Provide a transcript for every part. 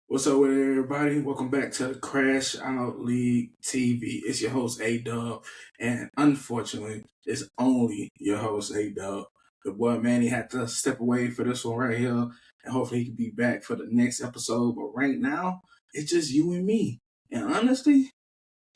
What's up with everybody? Welcome back to the Crash Out League TV. It's your host A-Dub, and unfortunately, it's only your host A-Dub. The boy Manny had to step away for this one right here, and hopefully he can be back for the next episode. But right now, it's just you and me. And honestly,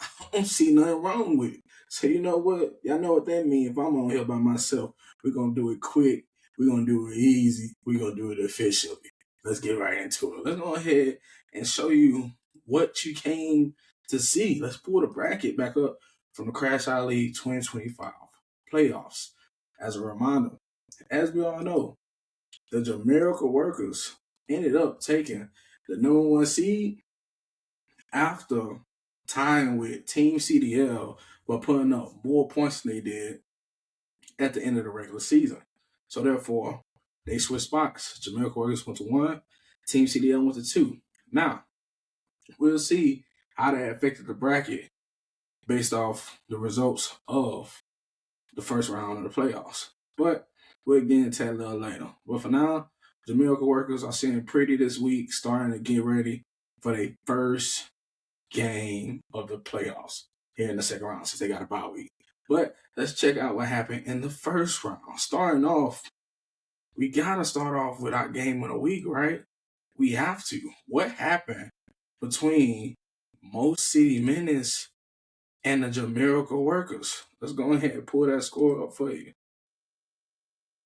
I don't see nothing wrong with it. So you know what? Y'all know what that means. If I'm on here by myself, we're gonna do it quick. We're gonna do it easy. We're gonna do it efficiently. Let's get right into it. Let's go ahead and show you what you came to see. Let's pull the bracket back up from the Crash Out League 2025 playoffs. As a reminder, as we all know, the Jumerica Workers ended up taking the number one seed after tying with Team CDL, but putting up more points than they did at the end of the regular season. So therefore, they switched spots. Jumerica Workers went to 1, Team CDL went to 2. Now, we'll see how that affected the bracket based off the results of the first round of the playoffs. But we'll get into that a little later. But for now, Jumerica Workers are sitting pretty this week, starting to get ready for their first game of the playoffs here in the second round since they got a bye week. But let's check out what happened in the first round. Starting off, we got to start off with our game of the week, right? We have to. What happened between Most City Menace and the Jumerica Workers? Let's go ahead and pull that score up for you.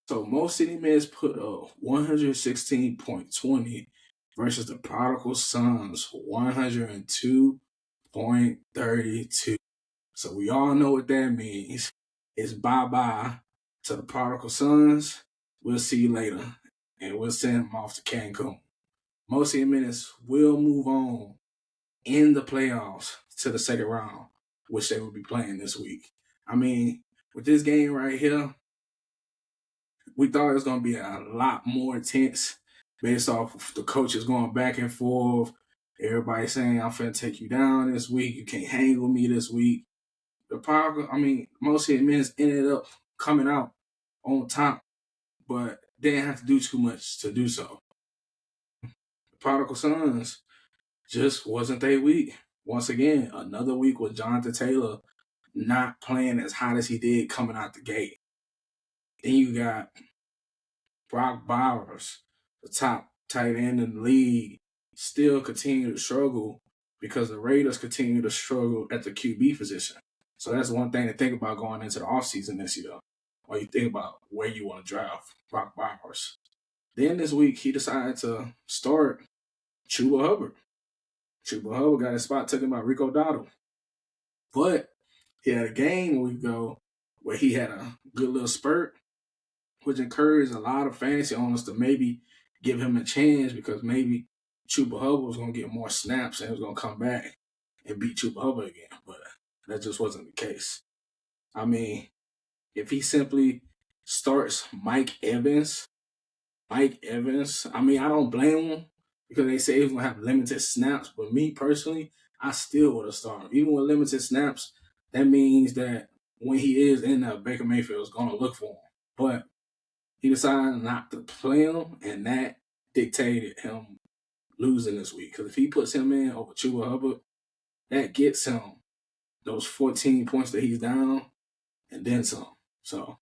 So Most City Menace put up 116.20 versus the Prodigal Sons 102.32. So we all know what that means. It's bye-bye to the Prodigal Sons. We'll see you later. And we'll send them off to Cancun. Most of the minutes will move on in the playoffs to the second round, which they will be playing this week. I mean, with this game right here, we thought it was going to be a lot more intense based off of the coaches going back and forth. Everybody saying, I'm finna take you down this week. You can't hang with me this week. Most of the minutes ended up coming out on top, but they didn't have to do too much to do so. The Prodigal Sons just wasn't their week. Once again, another week with Jonathan Taylor not playing as hot as he did coming out the gate. Then you got Brock Bowers, the top tight end in the league, still continue to struggle because the Raiders continue to struggle at the QB position. So that's one thing to think about going into the offseason this year, while you think about where you want to draft Brock Bowers. Then this week, he decided to start Chuba Hubbard. Chuba Hubbard got his spot taken by Rico Dotto. But he had a game a week ago where he had a good little spurt, which encouraged a lot of fantasy owners to maybe give him a chance because maybe Chuba Hubbard was going to get more snaps and he was going to come back and beat Chuba Hubbard again. But that just wasn't the case. I mean, if he simply starts Mike Evans, I don't blame him because they say he's going to have limited snaps. But me personally, I still would have started him. Even with limited snaps, that means that when he is in there, Baker Mayfield is going to look for him. But he decided not to play him, and that dictated him losing this week. Because if he puts him in over Chuba Hubbard, that gets him those 14 points that he's down and then some. So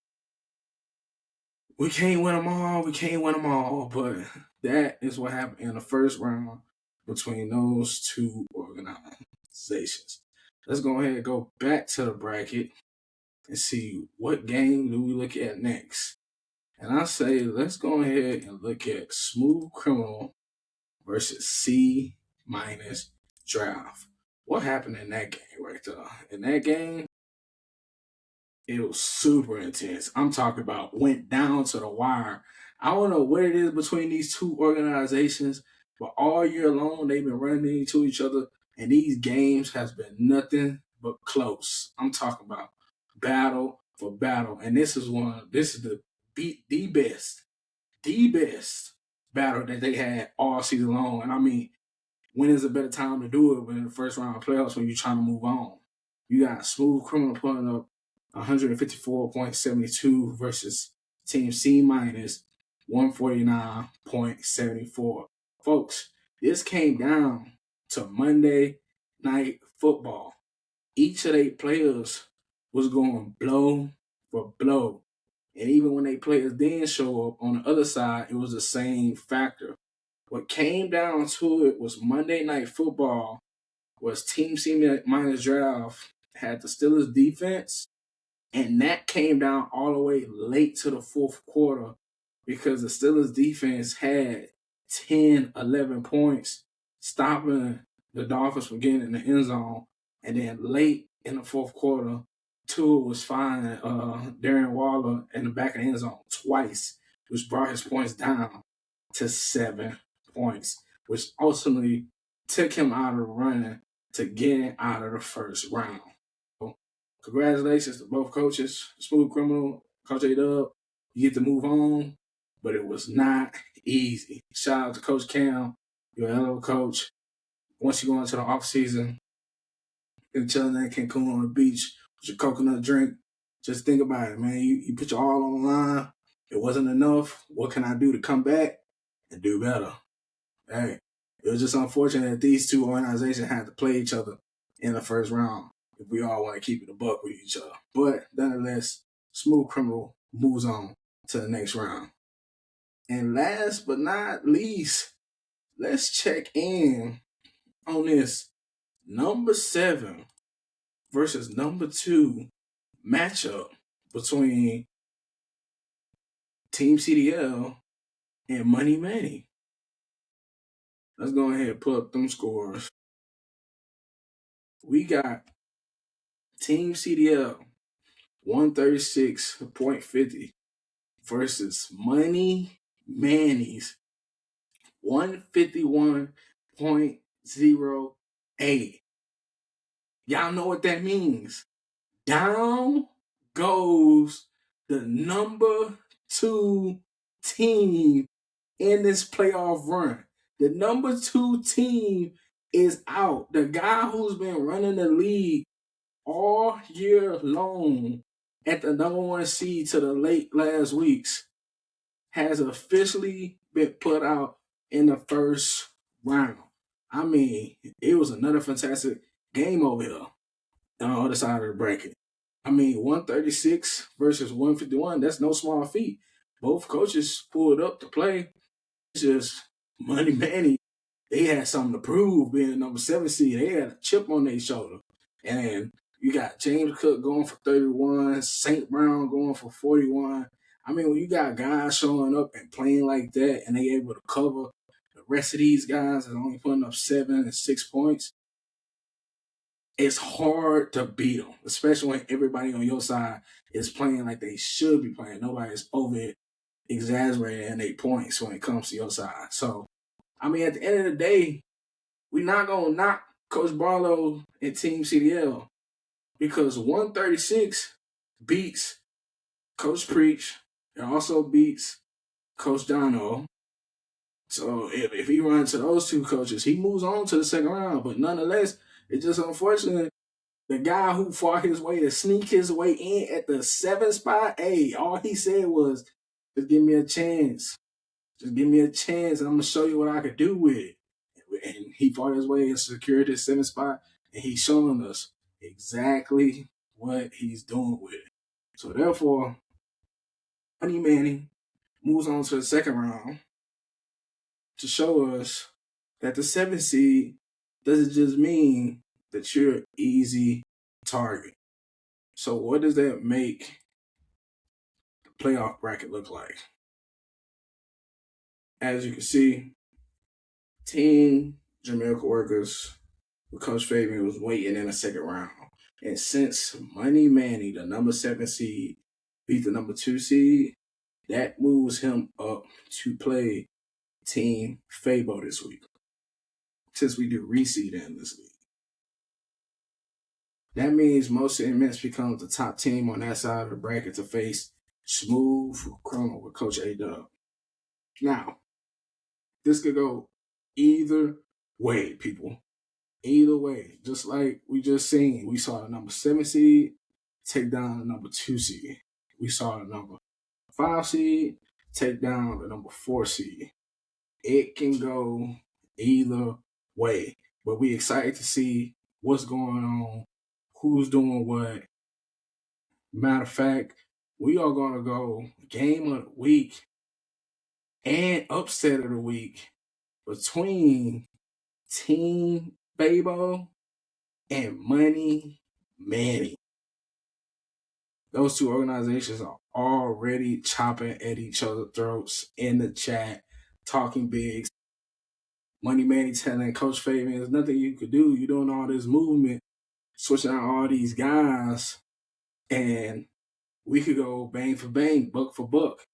we can't win them all, but that is what happened in the first round between those two organizations. Let's go ahead and go back to the bracket and see what game do we look at next. And I say let's go ahead and look at Smooth Criminal versus C minus Draft. What happened in that game right there? In that game, it was super intense. I'm talking about went down to the wire. I don't know what it is between these two organizations, but all year long they've been running into each other, and these games has been nothing but close. I'm talking about battle for battle, and this is the best battle that they had all season long. And I mean, when is a better time to do it than in the first round of playoffs when you're trying to move on? You got Smooth Criminal putting up 154.72 versus Team C minus 149.74. Folks, This came down to Monday Night Football. Each of their players was going blow for blow. And even when they players didn't show up on the other side, it was the same factor. What came down to it was Monday Night Football was Team CDL minus draft had the Steelers defense, and that came down all the way late to the fourth quarter because the Steelers defense had 10, 11 points, stopping the Dolphins from getting in the end zone. And then late in the fourth quarter, Tua was finding Darren Waller in the back of the end zone twice, which brought his points down to 7 points, which ultimately took him out of the running to get out of the first round. So, congratulations to both coaches, Smooth Criminal, Coach A-Dub. You get to move on, but it was not easy. Shout out to Coach Cam, you're a hell of a coach. Once you go into the off season, and chilling in Cancun on the beach with your coconut drink, just think about it, man. You put your all on the line. It wasn't enough. What can I do to come back and do better? Hey, it was just unfortunate that these two organizations had to play each other in the first round if we all want to keep it a buck with each other. But nonetheless, Smooth Criminal moves on to the next round. And last but not least, let's check in on this number 7 versus number 2 matchup between Team CDL and Money Manny. Let's go ahead and pull up them scores. We got Team CDL 136.50 versus Money Manny's 151.08. Y'all know what that means. Down goes the number 2 team in this playoff run. The number 2 team is out. The guy who's been running the league all year long at the number 1 seed to the late last weeks has officially been put out in the first round. I mean, it was another fantastic game over here on the other side of the bracket. I mean, 136 versus 151, that's no small feat. Both coaches pulled up to play. It's just Money Manny, they had something to prove being the number 7 seed. They had a chip on their shoulder. And you got James Cook going for 31, St. Brown going for 41. I mean, when you got guys showing up and playing like that and they able to cover the rest of these guys and only putting up 7 and 6 points, it's hard to beat them, especially when everybody on your side is playing like they should be playing. Nobody's over exaggerating their points when it comes to your side. So, I mean, at the end of the day, we're not going to knock Coach Barlow and Team CDL because 136 beats Coach Preach. It also beats Coach Dono. So if he runs to those 2 coaches, he moves on to the second round. But nonetheless, it's just unfortunate. The guy who fought his way to sneak his way in at the 7th spot, hey, all he said was, just give me a chance. Just give me a chance, and I'm going to show you what I could do with it. And he fought his way and secured his 7th spot, and he's showing us exactly what he's doing with it. So therefore, Money Manny moves on to the second round to show us that the 7th seed doesn't just mean that you're an easy target. So what does that make the playoff bracket look like? As you can see, Team Jumerica Workers with Coach Fabian was waiting in the second round. And since Money Manny, the number 7 seed, beat the number 2 seed, that moves him up to play Team Fabo this week. Since we do reseed in this league. That means Most Immense becomes the top team on that side of the bracket to face Smooth Criminal with Coach A-Dub. Now, this could go either way, people. Either way. Just like we just seen, we saw the number 7 seed take down the number 2 seed. We saw the number 5 seed take down the number 4 seed. It can go either way. But we excited to see what's going on, who's doing what. Matter of fact, we are gonna go game of the week and upset of the week between Team Fabo and Money Manny. Those two organizations are already chopping at each other's throats in the chat, talking big. Money Manny telling Coach Fabian, there's nothing you could do. You're doing all this movement, switching out all these guys, and we could go bang for bang, buck for buck.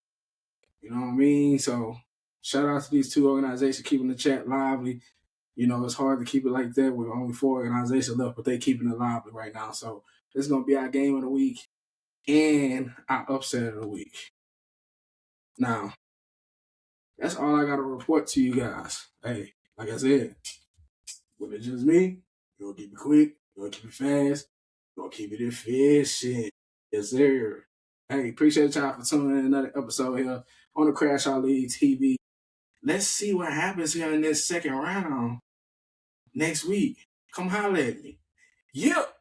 You know what I mean? So shout out to these two organizations keeping the chat lively. You know, it's hard to keep it like that with only 4 organizations left, but they keeping it lively right now. So this is going to be our game of the week and our upset of the week. Now, that's all I got to report to you guys. Hey, like I said, when it's just me, you're going to keep it quick, you're going to keep it fast, you're going to keep it efficient. Yes, sir. Hey, appreciate y'all for tuning in another episode here on the Crash Out League TV. Let's see what happens here in this second round next week. Come holler at me. Yep.